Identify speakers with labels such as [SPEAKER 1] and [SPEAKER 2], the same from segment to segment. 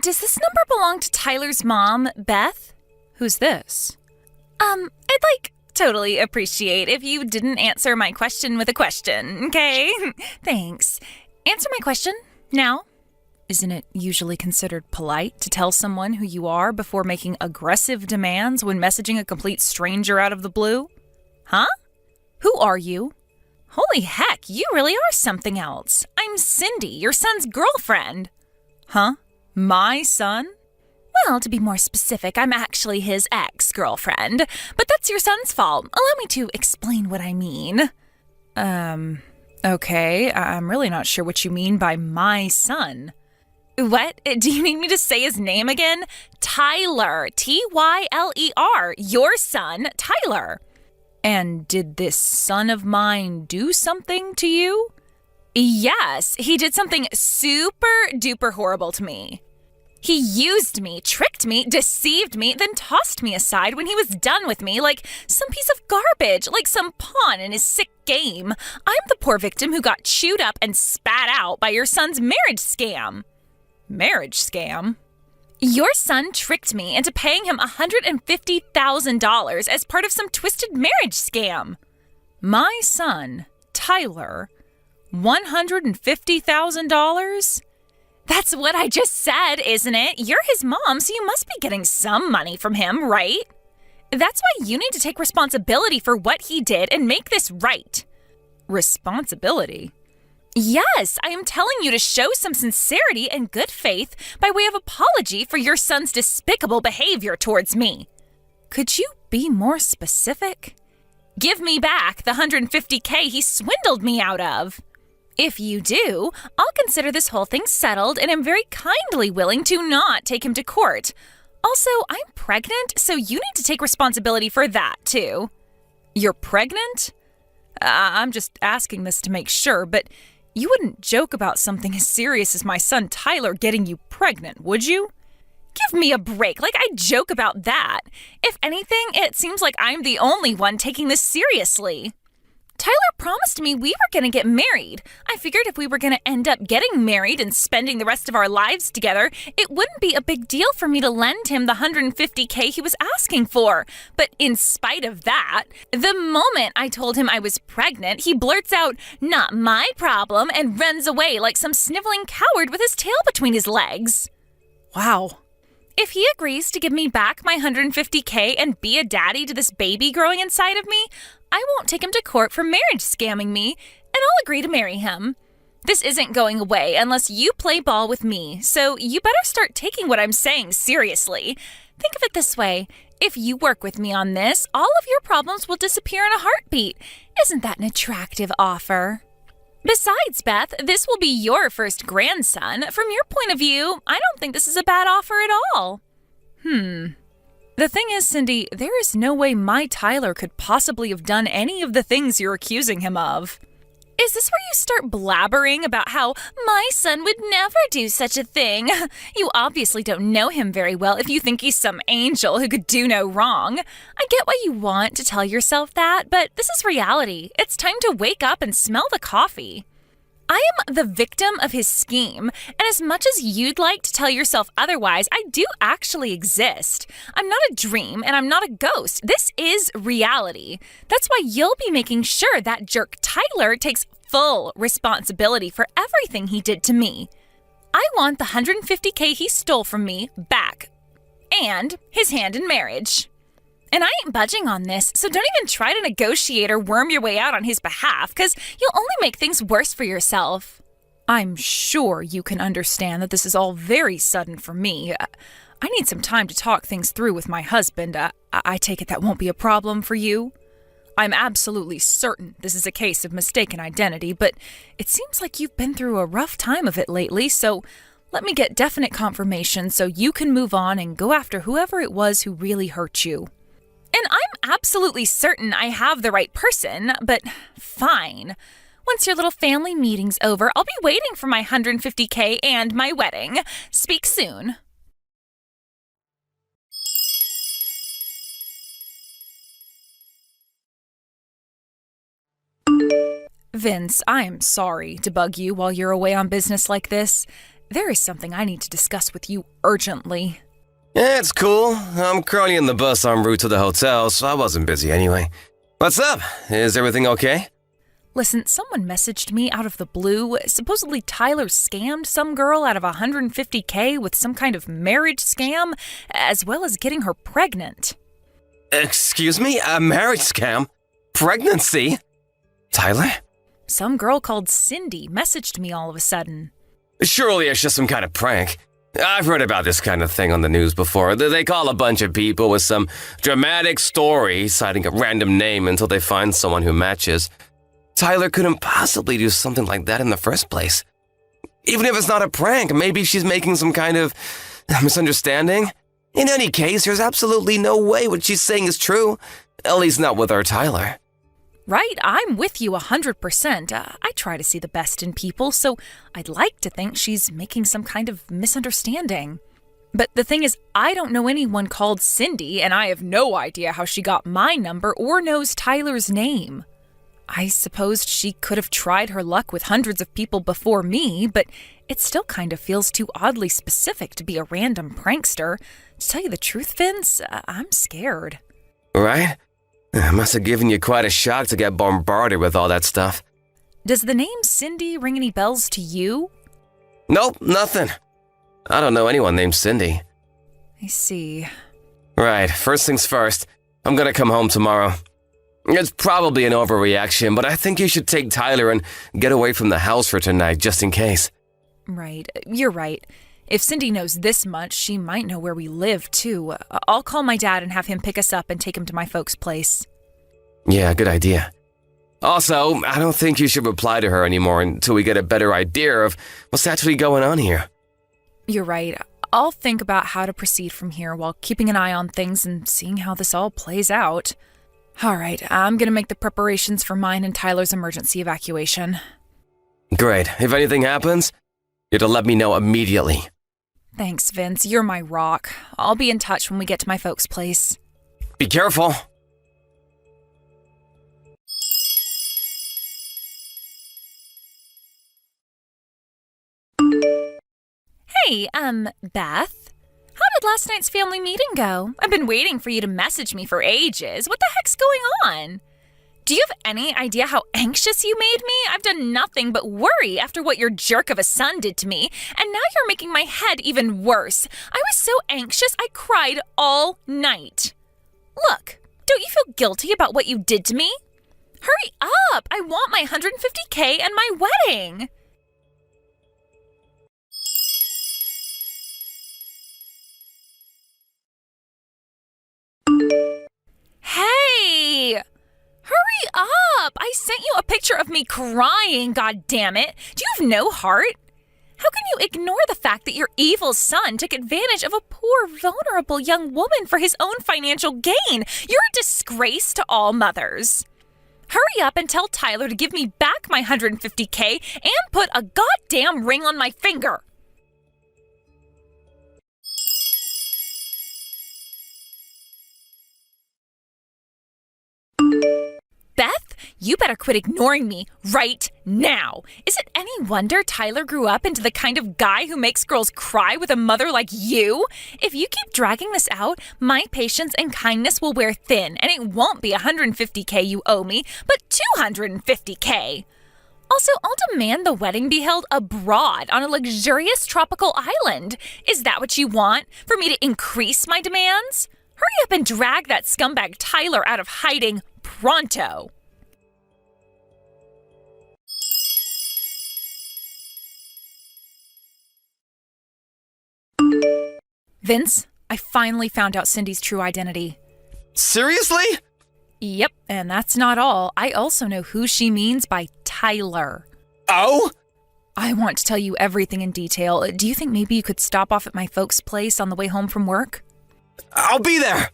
[SPEAKER 1] Does this number belong to Tyler's mom, Beth?
[SPEAKER 2] Who's this?
[SPEAKER 1] I'd totally appreciate if you didn't answer my question with a question, okay? Thanks. Answer my question, now.
[SPEAKER 2] Isn't it usually considered polite to tell someone who you are before making aggressive demands when messaging a complete stranger out of the blue?
[SPEAKER 1] Huh?
[SPEAKER 2] Who are you?
[SPEAKER 1] Holy heck, you really are something else. I'm Cindy, your son's girlfriend.
[SPEAKER 2] Huh? My son?
[SPEAKER 1] Well, to be more specific, I'm actually his ex-girlfriend. But that's your son's fault. Allow me to explain what I mean.
[SPEAKER 2] Okay. I'm really not sure what you mean by my son.
[SPEAKER 1] What? Do you need me to say his name again? Tyler. Tyler. Your son, Tyler.
[SPEAKER 2] And did this son of mine do something to you?
[SPEAKER 1] Yes, he did something super duper horrible to me. He used me, tricked me, deceived me, then tossed me aside when he was done with me like some piece of garbage, like some pawn in his sick game. I'm the poor victim who got chewed up and spat out by your son's marriage scam.
[SPEAKER 2] Marriage scam?
[SPEAKER 1] Your son tricked me into paying him $150,000 as part of some twisted marriage scam.
[SPEAKER 2] My son, Tyler, $150,000?
[SPEAKER 1] That's what I just said, isn't it? You're his mom, so you must be getting some money from him, right? That's why you need to take responsibility for what he did and make this right.
[SPEAKER 2] Responsibility?
[SPEAKER 1] Yes, I am telling you to show some sincerity and good faith by way of apology for your son's despicable behavior towards me.
[SPEAKER 2] Could you be more specific?
[SPEAKER 1] Give me back the $150K he swindled me out of. If you do, I'll consider this whole thing settled and am very kindly willing to not take him to court. Also, I'm pregnant, so you need to take responsibility for that, too.
[SPEAKER 2] You're pregnant? I'm just asking this to make sure, but you wouldn't joke about something as serious as my son Tyler getting you pregnant, would you?
[SPEAKER 1] Give me a break, like I joke about that. If anything, it seems like I'm the only one taking this seriously. Tyler promised me we were going to get married. I figured if we were going to end up getting married and spending the rest of our lives together, it wouldn't be a big deal for me to lend him the $150K he was asking for. But in spite of that, the moment I told him I was pregnant, he blurts out, "Not my problem," and runs away like some sniveling coward with his tail between his legs.
[SPEAKER 2] Wow.
[SPEAKER 1] If he agrees to give me back my $150K and be a daddy to this baby growing inside of me, I won't take him to court for marriage scamming me, and I'll agree to marry him. This isn't going away unless you play ball with me, so you better start taking what I'm saying seriously. Think of it this way. If you work with me on this, all of your problems will disappear in a heartbeat. Isn't that an attractive offer? Besides, Beth, this will be your first grandson. From your point of view, I don't think this is a bad offer at all.
[SPEAKER 2] The thing is, Cindy, there is no way my Tyler could possibly have done any of the things you're accusing him of.
[SPEAKER 1] Is this where you start blabbering about how my son would never do such a thing? You obviously don't know him very well if you think he's some angel who could do no wrong. I get why you want to tell yourself that, but this is reality. It's time to wake up and smell the coffee. I am the victim of his scheme, and as much as you'd like to tell yourself otherwise, I do actually exist. I'm not a dream, and I'm not a ghost. This is reality. That's why you'll be making sure that jerk Tyler takes full responsibility for everything he did to me. I want the $150K he stole from me back, and his hand in marriage. And I ain't budging on this, so don't even try to negotiate or worm your way out on his behalf, because you'll only make things worse for yourself.
[SPEAKER 2] I'm sure you can understand that this is all very sudden for me. I need some time to talk things through with my husband. I take it that won't be a problem for you? I'm absolutely certain this is a case of mistaken identity, but it seems like you've been through a rough time of it lately, so let me get definite confirmation so you can move on and go after whoever it was who really hurt you.
[SPEAKER 1] And I'm absolutely certain I have the right person, but fine. Once your little family meeting's over, I'll be waiting for my $150K and my wedding. Speak soon.
[SPEAKER 2] Vince, I'm sorry to bug you while you're away on business like this. There is something I need to discuss with you urgently.
[SPEAKER 3] Yeah, it's cool. I'm currently in the bus en route to the hotel, so I wasn't busy anyway. What's up? Is everything okay?
[SPEAKER 2] Listen, someone messaged me out of the blue. Supposedly Tyler scammed some girl out of $150K with some kind of marriage scam, as well as getting her pregnant.
[SPEAKER 3] Excuse me? A marriage scam? Pregnancy? Tyler?
[SPEAKER 2] Some girl called Cindy messaged me all of a sudden.
[SPEAKER 3] Surely it's just some kind of prank. I've heard about this kind of thing on the news before. They call a bunch of people with some dramatic story, citing a random name until they find someone who matches. Tyler couldn't possibly do something like that in the first place. Even if it's not a prank, maybe she's making some kind of misunderstanding. In any case, there's absolutely no way what she's saying is true. At least not with our Tyler.
[SPEAKER 2] Right, I'm with you 100%. I try to see the best in people, so I'd like to think she's making some kind of misunderstanding. But the thing is, I don't know anyone called Cindy, and I have no idea how she got my number or knows Tyler's name. I supposed she could have tried her luck with hundreds of people before me, but it still kind of feels too oddly specific to be a random prankster. To tell you the truth, Vince, I'm scared.
[SPEAKER 3] Right? It must have given you quite a shock to get bombarded with all that stuff.
[SPEAKER 2] Does the name Cindy ring any bells to you?
[SPEAKER 3] Nope, nothing. I don't know anyone named Cindy.
[SPEAKER 2] I see.
[SPEAKER 3] Right, first things first. I'm gonna come home tomorrow. It's probably an overreaction, but I think you should take Tyler and get away from the house for tonight, just in case.
[SPEAKER 2] Right, you're right. If Cindy knows this much, she might know where we live, too. I'll call my dad and have him pick us up and take him to my folks' place.
[SPEAKER 3] Yeah, good idea. Also, I don't think you should reply to her anymore until we get a better idea of what's actually going on here.
[SPEAKER 2] You're right. I'll think about how to proceed from here while keeping an eye on things and seeing how this all plays out. All right, I'm gonna make the preparations for mine and Tyler's emergency evacuation.
[SPEAKER 3] Great. If anything happens, you're to let me know immediately.
[SPEAKER 2] Thanks, Vince. You're my rock. I'll be in touch when we get to my folks' place.
[SPEAKER 3] Be careful.
[SPEAKER 1] Hey, Beth? How did last night's family meeting go? I've been waiting for you to message me for ages. What the heck's going on? Do you have any idea how anxious you made me? I've done nothing but worry after what your jerk of a son did to me, and now you're making my head even worse. I was so anxious I cried all night. Look, don't you feel guilty about what you did to me? Hurry up! I want my $150K and my wedding! Hey! Hurry up! I sent you a picture of me crying, god damn it! Do you have no heart? How can you ignore the fact that your evil son took advantage of a poor, vulnerable young woman for his own financial gain? You're a disgrace to all mothers. Hurry up and tell Tyler to give me back my $150K and put a goddamn ring on my finger. Beth, you better quit ignoring me right now. Is it any wonder Tyler grew up into the kind of guy who makes girls cry with a mother like you? If you keep dragging this out, my patience and kindness will wear thin, and it won't be $150K you owe me, but $250K. Also, I'll demand the wedding be held abroad on a luxurious tropical island. Is that what you want? For me to increase my demands? Hurry up and drag that scumbag Tyler out of hiding pronto.
[SPEAKER 2] Vince, I finally found out Cindy's true identity.
[SPEAKER 3] Seriously?
[SPEAKER 2] Yep, and that's not all. I also know who she means by Tyler.
[SPEAKER 3] Oh?
[SPEAKER 2] I want to tell you everything in detail. Do you think maybe you could stop off at my folks' place on the way home from work?
[SPEAKER 3] I'll be there!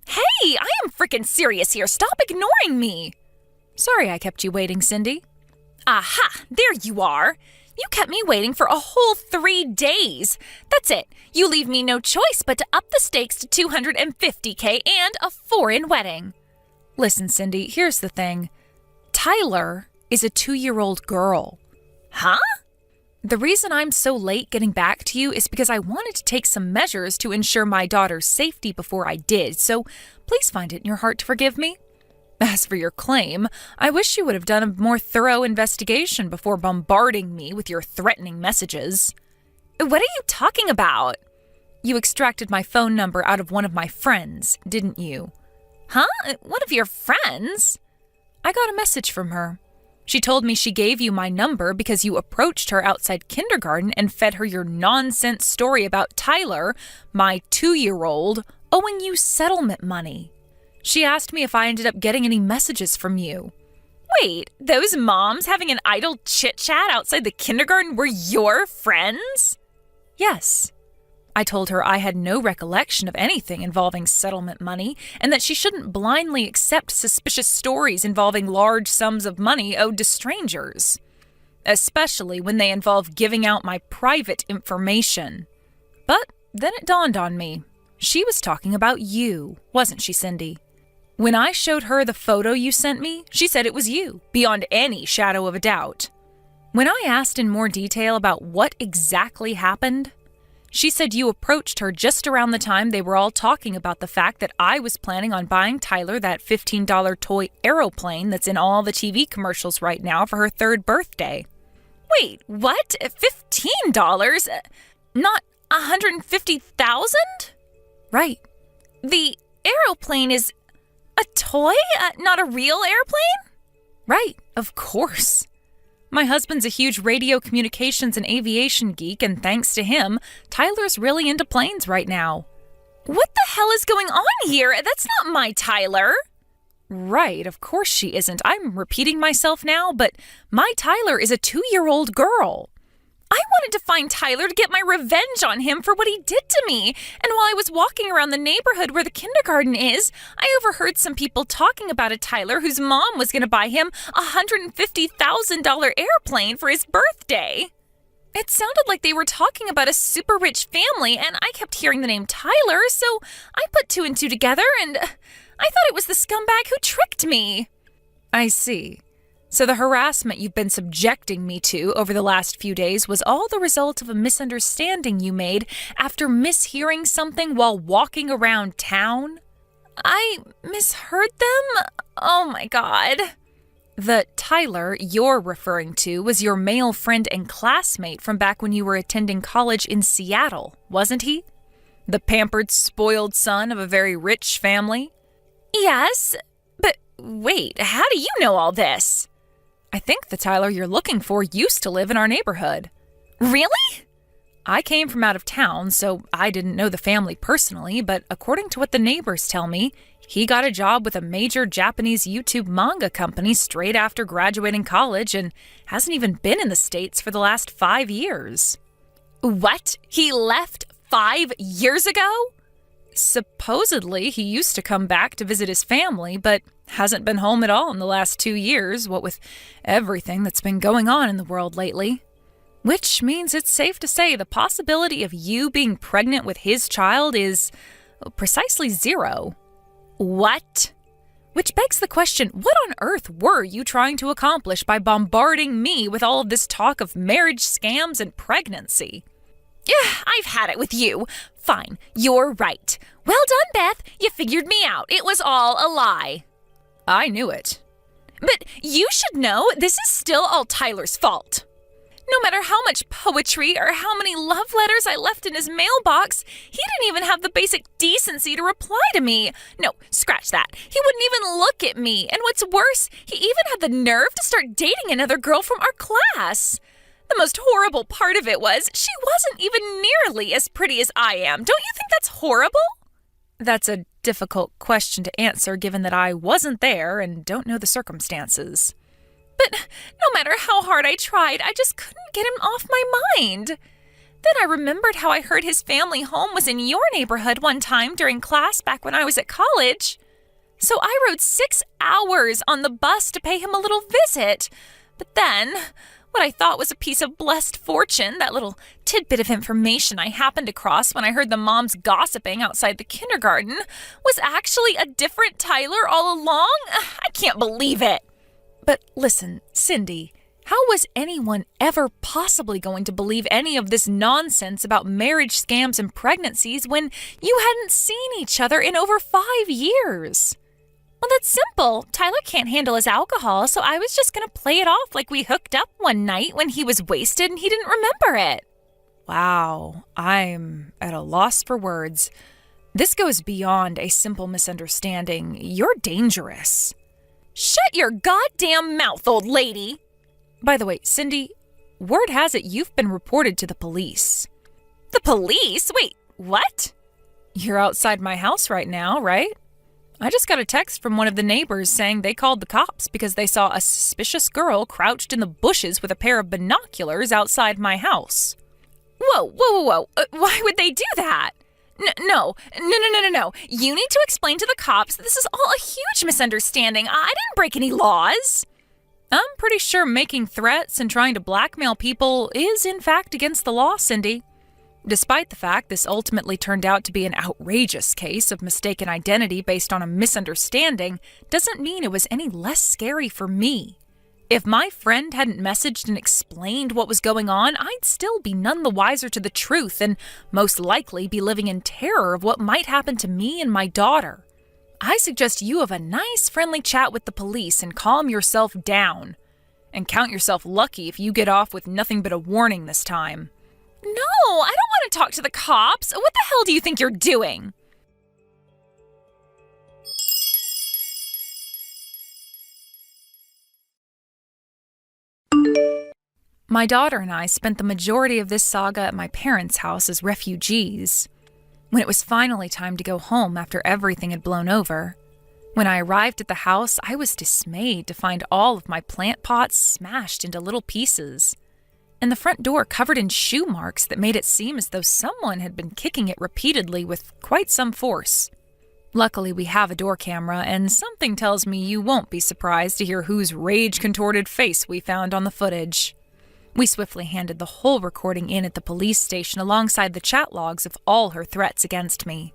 [SPEAKER 1] Hey, I am freaking serious here. Stop ignoring me.
[SPEAKER 2] Sorry I kept you waiting, Cindy.
[SPEAKER 1] Aha, there you are. You kept me waiting for a whole 3 days. That's it. You leave me no choice but to up the stakes to $250K and a foreign wedding.
[SPEAKER 2] Listen, Cindy, here's the thing. Tyler is a 2-year-old girl.
[SPEAKER 1] Huh?
[SPEAKER 2] The reason I'm so late getting back to you is because I wanted to take some measures to ensure my daughter's safety before I did, so please find it in your heart to forgive me. As for your claim, I wish you would have done a more thorough investigation before bombarding me with your threatening messages.
[SPEAKER 1] What are you talking about?
[SPEAKER 2] You extracted my phone number out of one of my friends, didn't you?
[SPEAKER 1] Huh? One of your friends?
[SPEAKER 2] I got a message from her. She told me she gave you my number because you approached her outside kindergarten and fed her your nonsense story about Tyler, my 2-year-old, owing you settlement money. She asked me if I ended up getting any messages from you.
[SPEAKER 1] Wait, those moms having an idle chit-chat outside the kindergarten were your friends?
[SPEAKER 2] Yes. I told her I had no recollection of anything involving settlement money and that she shouldn't blindly accept suspicious stories involving large sums of money owed to strangers, especially when they involve giving out my private information. But then it dawned on me. She was talking about you, wasn't she, Cindy? When I showed her the photo you sent me, she said it was you, beyond any shadow of a doubt. When I asked in more detail about what exactly happened, she said you approached her just around the time they were all talking about the fact that I was planning on buying Tyler that $15 toy aeroplane that's in all the TV commercials right now for her 3rd birthday.
[SPEAKER 1] Wait, what? $15? Not $150,000?
[SPEAKER 2] Right.
[SPEAKER 1] The aeroplane is a toy? Not a real airplane?
[SPEAKER 2] Right, of course. My husband's a huge radio communications and aviation geek, and thanks to him, Tyler's really into planes right now.
[SPEAKER 1] What the hell is going on here? That's not my Tyler.
[SPEAKER 2] Right, of course she isn't. I'm repeating myself now, but my Tyler is a 2-year-old girl.
[SPEAKER 1] I wanted to find Tyler to get my revenge on him for what he did to me. And while I was walking around the neighborhood where the kindergarten is, I overheard some people talking about a Tyler whose mom was going to buy him a $150,000 airplane for his birthday. It sounded like they were talking about a super rich family, and I kept hearing the name Tyler, so I put 2 and 2 together, and I thought it was the scumbag who tricked me.
[SPEAKER 2] I see. So the harassment you've been subjecting me to over the last few days was all the result of a misunderstanding you made after mishearing something while walking around town?
[SPEAKER 1] I misheard them? Oh my God.
[SPEAKER 2] The Tyler you're referring to was your male friend and classmate from back when you were attending college in Seattle, wasn't he? The pampered, spoiled son of a very rich family?
[SPEAKER 1] Yes, but wait, how do you know all this?
[SPEAKER 2] I think the Tyler you're looking for used to live in our neighborhood.
[SPEAKER 1] Really?
[SPEAKER 2] I came from out of town, so I didn't know the family personally, but according to what the neighbors tell me, he got a job with a major Japanese YouTube manga company straight after graduating college and hasn't even been in the States for the last 5 years.
[SPEAKER 1] What? He left 5 years ago?
[SPEAKER 2] Supposedly, he used to come back to visit his family, but hasn't been home at all in the last 2 years, what with everything that's been going on in the world lately. Which means it's safe to say the possibility of you being pregnant with his child is precisely 0.
[SPEAKER 1] What?
[SPEAKER 2] Which begs the question, what on earth were you trying to accomplish by bombarding me with all of this talk of marriage scams and pregnancy?
[SPEAKER 1] Yeah, I've had it with you. Fine, you're right. Well done, Beth. You figured me out. It was all a lie.
[SPEAKER 2] I knew it.
[SPEAKER 1] But you should know this is still all Tyler's fault. No matter how much poetry or how many love letters I left in his mailbox, he didn't even have the basic decency to reply to me. No, scratch that. He wouldn't even look at me. And what's worse, he even had the nerve to start dating another girl from our class. The most horrible part of it was she wasn't even nearly as pretty as I am. Don't you think that's horrible?
[SPEAKER 2] That's a difficult question to answer given that I wasn't there and don't know the circumstances.
[SPEAKER 1] But no matter how hard I tried, I just couldn't get him off my mind. Then I remembered how I heard his family home was in your neighborhood one time during class back when I was at college. So I rode 6 hours on the bus to pay him a little visit. But then, What I thought was a piece of blessed fortune, that little tidbit of information I happened across when I heard the moms gossiping outside the kindergarten, was actually a different Tyler all along? I can't believe it.
[SPEAKER 2] But listen, Cindy, how was anyone ever possibly going to believe any of this nonsense about marriage scams and pregnancies when you hadn't seen each other in over 5 years?
[SPEAKER 1] Well, that's simple. Tyler can't handle his alcohol, so I was just going to play it off like we hooked up one night when he was wasted and he didn't remember it.
[SPEAKER 2] Wow, I'm at a loss for words. This goes beyond a simple misunderstanding. You're dangerous.
[SPEAKER 1] Shut your goddamn mouth, old lady!
[SPEAKER 2] By the way, Cindy, word has it you've been reported to the police.
[SPEAKER 1] The police? Wait, what?
[SPEAKER 2] You're outside my house right now, right? I just got a text from one of the neighbors saying they called the cops because they saw a suspicious girl crouched in the bushes with a pair of binoculars outside my house.
[SPEAKER 1] Whoa. Why would they do that? No. You need to explain to the cops that this is all a huge misunderstanding. I didn't break any laws.
[SPEAKER 2] I'm pretty sure making threats and trying to blackmail people is in fact against the law, Cindy. Despite the fact this ultimately turned out to be an outrageous case of mistaken identity based on a misunderstanding, doesn't mean it was any less scary for me. If my friend hadn't messaged and explained what was going on, I'd still be none the wiser to the truth and most likely be living in terror of what might happen to me and my daughter. I suggest you have a nice friendly chat with the police and calm yourself down. And count yourself lucky if you get off with nothing but a warning this time.
[SPEAKER 1] No, I don't want to talk to the cops. What the hell do you think you're doing?
[SPEAKER 2] My daughter and I spent the majority of this saga at my parents' house as refugees. When it was finally time to go home after everything had blown over, when I arrived at the house, I was dismayed to find all of my plant pots smashed into little pieces, and the front door covered in shoe marks that made it seem as though someone had been kicking it repeatedly with quite some force. Luckily, we have a door camera, and something tells me you won't be surprised to hear whose rage-contorted face we found on the footage. We swiftly handed the whole recording in at the police station alongside the chat logs of all her threats against me.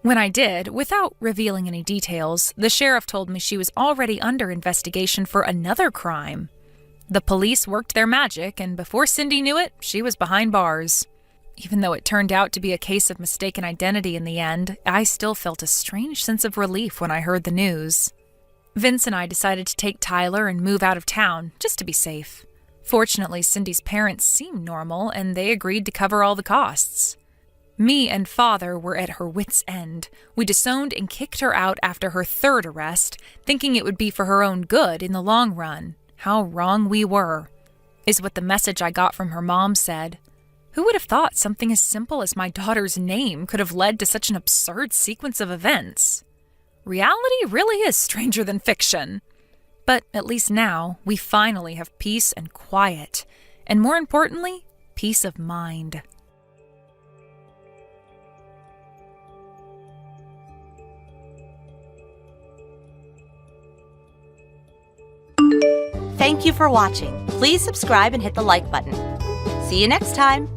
[SPEAKER 2] When I did, without revealing any details, the sheriff told me she was already under investigation for another crime. The police worked their magic, and before Cindy knew it, she was behind bars. Even though it turned out to be a case of mistaken identity in the end, I still felt a strange sense of relief when I heard the news. Vince and I decided to take Tyler and move out of town, just to be safe. Fortunately, Cindy's parents seemed normal, and they agreed to cover all the costs. Me and Father were at her wits' end. We disowned and kicked her out after her third arrest, thinking it would be for her own good in the long run. How wrong we were, is what the message I got from her mom said. Who would have thought something as simple as my daughter's name could have led to such an absurd sequence of events? Reality really is stranger than fiction. But at least now, we finally have peace and quiet, and more importantly, peace of mind.
[SPEAKER 4] Thank you for watching. Please subscribe and hit the like button. See you next time.